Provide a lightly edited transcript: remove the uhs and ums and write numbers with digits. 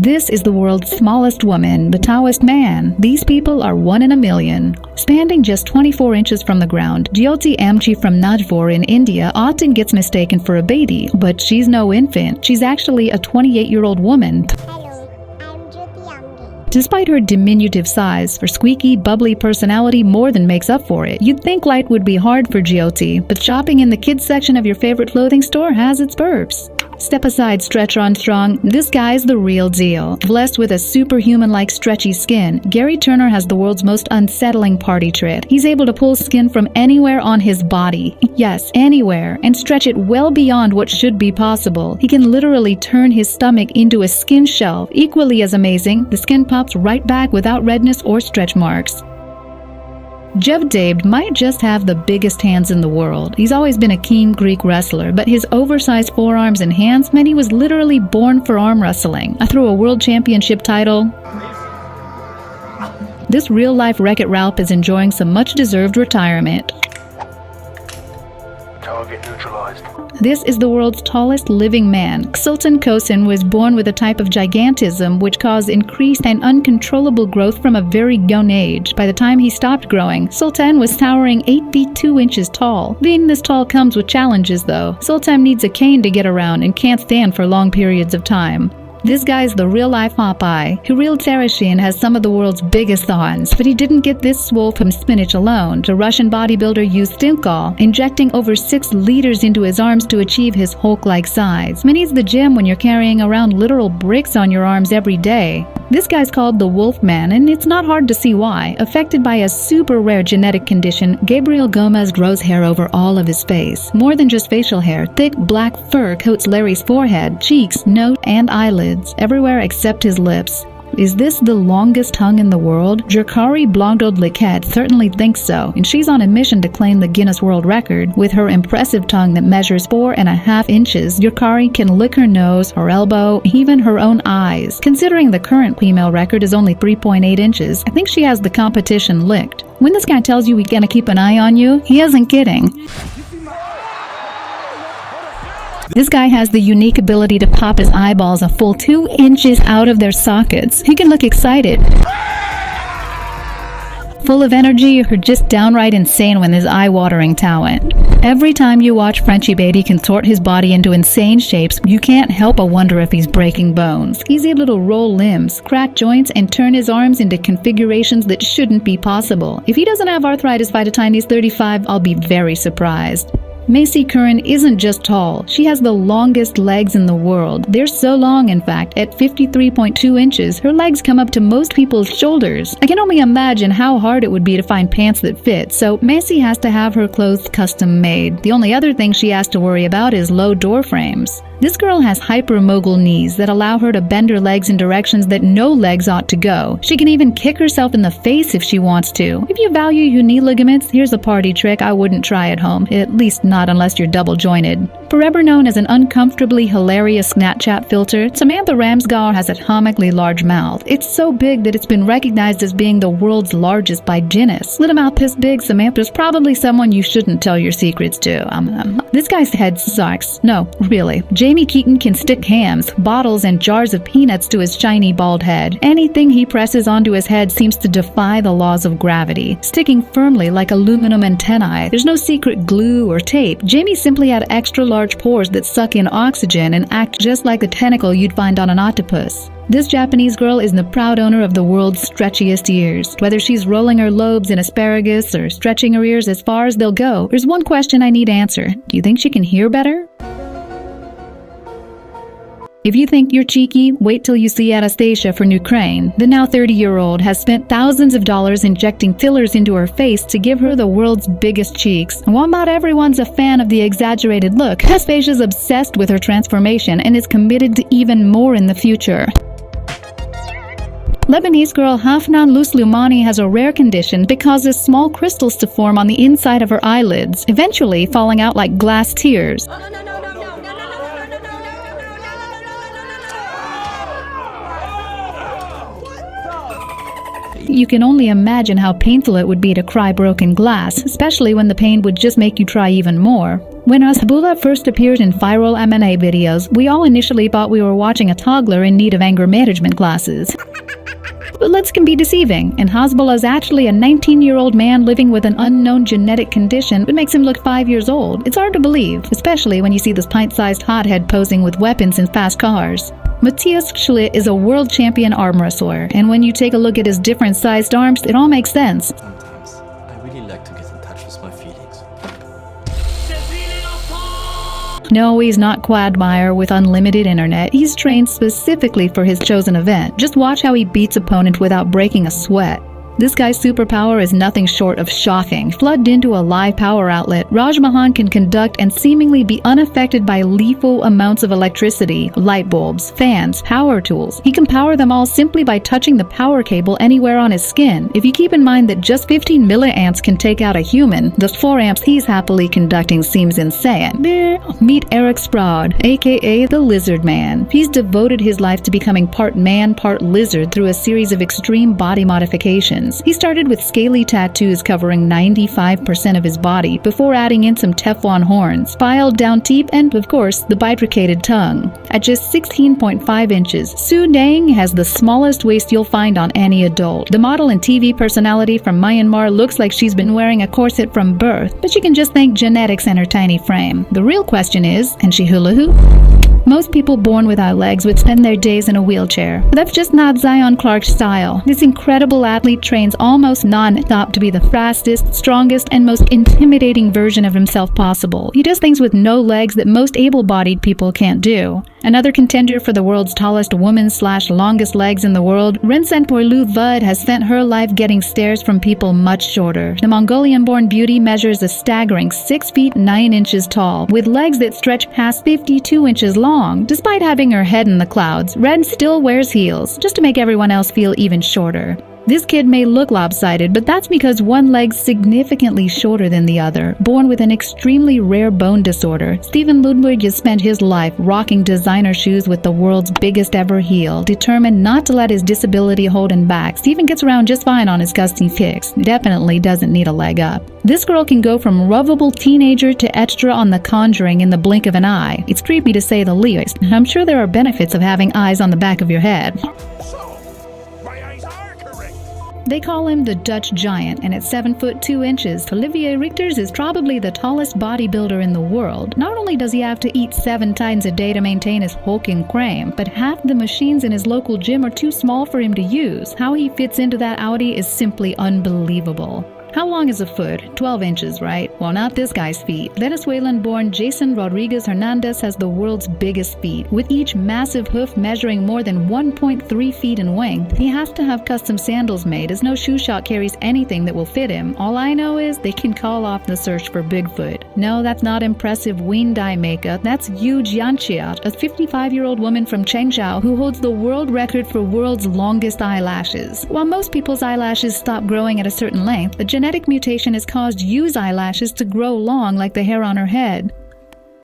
This is the world's smallest woman, but tallest man. These people are 1 in a million. Standing just 24 inches from the ground, Jyoti Amchi from Nagpur in India often gets mistaken for a baby, but she's no infant. She's actually a 28-year-old woman. Hello, I'm Jyoti Amchi. Despite her diminutive size, her squeaky, bubbly personality more than makes up for it. You'd think light would be hard for Jyoti, but shopping in the kids section of your favorite clothing store has its perks. Step aside, Stretch Armstrong. This guy's the real deal. Blessed with a superhuman-like stretchy skin, Gary Turner has the world's most unsettling party trick. He's able to pull skin from anywhere on his body. Yes, anywhere, and stretch it well beyond what should be possible. He can literally turn his stomach into a skin shelf. Equally as amazing, the skin pops right back without redness or stretch marks. Jevdabd might just have the biggest hands in the world. He's always been a keen Greek wrestler, but his oversized forearms and hands meant he was literally born for arm wrestling. I threw a world championship title. This real-life Wreck-It Ralph is enjoying some much-deserved retirement. Target neutralized. This is the world's tallest living man. Sultan Kosin was born with a type of gigantism which caused increased and uncontrollable growth from a very young age. By the time he stopped growing, Sultan was towering 8 feet 2 inches tall. Being this tall comes with challenges though. Sultan needs a cane to get around and can't stand for long periods of time. This guy's the real-life Popeye. Kirill Tereshchin has some of the world's biggest thorns, but he didn't get this swole from spinach alone. The Russian bodybuilder used Stilkal, injecting over 6 liters into his arms to achieve his Hulk-like size. Many's the gym when you're carrying around literal bricks on your arms every day. This guy's called the Wolfman, and it's not hard to see why. Affected by a super rare genetic condition, Gabriel Gomez grows hair over all of his face. More than just facial hair, thick black fur coats Larry's forehead, cheeks, nose, and eyelids. Everywhere except his lips. Is this the longest tongue in the world? Jerkari Blondod-Liquette certainly thinks so, and she's on a mission to claim the Guinness World Record. With her impressive tongue that measures 4.5 inches, Jerkari can lick her nose, her elbow, even her own eyes. Considering the current female record is only 3.8 inches, I think she has the competition licked. When this guy tells you he's gonna keep an eye on you, he isn't kidding. This guy has the unique ability to pop his eyeballs a full 2 inches out of their sockets. He can look excited, full of energy, or just downright insane with his eye-watering talent. Every time you watch Frenchie Baby contort his body into insane shapes, you can't help but wonder if he's breaking bones. He's able to roll limbs, crack joints, and turn his arms into configurations that shouldn't be possible. If he doesn't have arthritis by the time he's 35, I'll be very surprised. Macy Curran isn't just tall, she has the longest legs in the world. They're so long, in fact, at 53.2 inches, her legs come up to most people's shoulders. I can only imagine how hard it would be to find pants that fit, so Macy has to have her clothes custom made. The only other thing she has to worry about is low door frames. This girl has hypermogul knees that allow her to bend her legs in directions that no legs ought to go. She can even kick herself in the face if she wants to. If you value your knee ligaments, here's a party trick I wouldn't try at home, at least not unless you're double jointed. Forever known as an uncomfortably hilarious Snapchat filter, Samantha Ramsgaard has a comically large mouth. It's so big that it's been recognized as being the world's largest by Guinness. With a mouth this big, Samantha's probably someone you shouldn't tell your secrets to. This guy's head sucks. No, really. Jamie Keaton can stick hams, bottles, and jars of peanuts to his shiny bald head. Anything he presses onto his head seems to defy the laws of gravity, sticking firmly like aluminum antennae. There's no secret glue or tape. Jamie simply had extra large pores that suck in oxygen and act just like the tentacle you'd find on an octopus. This Japanese girl is the proud owner of the world's stretchiest ears. Whether she's rolling her lobes in asparagus or stretching her ears as far as they'll go, there's one question I need answered. Do you think she can hear better? If you think you're cheeky, wait till you see Anastasia from Ukraine. The now 30-year-old has spent thousands of dollars injecting fillers into her face to give her the world's biggest cheeks. And while not everyone's a fan of the exaggerated look, Anastasia's obsessed with her transformation and is committed to even more in the future. Lebanese girl Hafnan Lusloumani has a rare condition that causes small crystals to form on the inside of her eyelids, eventually falling out like glass tears. You can only imagine how painful it would be to cry broken glass, especially when the pain would just make you try even more. When Hasbulla first appeared in viral M&A videos, we all initially thought we were watching a toddler in need of anger management classes. But looks can be deceiving, and Hasbulla is actually a 19-year-old man living with an unknown genetic condition that makes him look 5 years old. It's hard to believe, especially when you see this pint-sized hothead posing with weapons in fast cars. Matthias Schlitt is a world champion arm wrestler, and when you take a look at his different sized arms, it all makes sense. Sometimes I really like to get in touch with my feelings. No, he's not Quagmire with unlimited internet. He's trained specifically for his chosen event. Just watch how he beats opponents without breaking a sweat. This guy's superpower is nothing short of shocking. Plugged into a live power outlet, Raj Mahan can conduct and seemingly be unaffected by lethal amounts of electricity, light bulbs, fans, power tools. He can power them all simply by touching the power cable anywhere on his skin. If you keep in mind that just 15 milliamps can take out a human, the 4 amps he's happily conducting seems insane. Meet Eric Spraud, aka the Lizard Man. He's devoted his life to becoming part man, part lizard through a series of extreme body modifications. He started with scaly tattoos covering 95% of his body before adding in some Teflon horns, filed down teeth, and, of course, the bifurcated tongue. At just 16.5 inches, Su Dang has the smallest waist you'll find on any adult. The model and TV personality from Myanmar looks like she's been wearing a corset from birth, but you can just thank genetics and her tiny frame. The real question is, can she hula hoop? Most people born without legs would spend their days in a wheelchair. But that's just not Zion Clark's style. This incredible athlete trains almost non-stop to be the fastest, strongest, and most intimidating version of himself possible. He does things with no legs that most able-bodied people can't do. Another contender for the world's tallest woman/longest legs in the world, Rinsenporlu Vud has spent her life getting stares from people much shorter. The Mongolian-born beauty measures a staggering 6 feet 9 inches tall, with legs that stretch past 52 inches long. Despite having her head in the clouds, Red still wears heels, just to make everyone else feel even shorter. This kid may look lopsided, but that's because one leg's significantly shorter than the other. Born with an extremely rare bone disorder, Steven Ludwig has spent his life rocking designer shoes with the world's biggest ever heel, determined not to let his disability hold him back. Steven gets around just fine on his gusty kicks. Definitely doesn't need a leg up. This girl can go from lovable teenager to extra on The Conjuring in the blink of an eye. It's creepy to say the least, and I'm sure there are benefits of having eyes on the back of your head. They call him the Dutch Giant, and at 7 foot 2 inches, Olivier Richters is probably the tallest bodybuilder in the world. Not only does he have to eat 7 times a day to maintain his hulking frame, but half the machines in his local gym are too small for him to use. How he fits into that Audi is simply unbelievable. How long is a foot? 12 inches, right? Well, not this guy's feet. Venezuelan-born Jason Rodriguez Hernandez has the world's biggest feet, with each massive hoof measuring more than 1.3 feet in length. He has to have custom sandals made, as no shoe shop carries anything that will fit him. All I know is they can call off the search for Bigfoot. No, that's not impressive ween dye makeup. That's Yu Jianxiat, a 55-year-old woman from Chengzhou who holds the world record for world's longest eyelashes. While most people's eyelashes stop growing at a certain length, the genetic mutation has caused Yu's eyelashes to grow long like the hair on her head.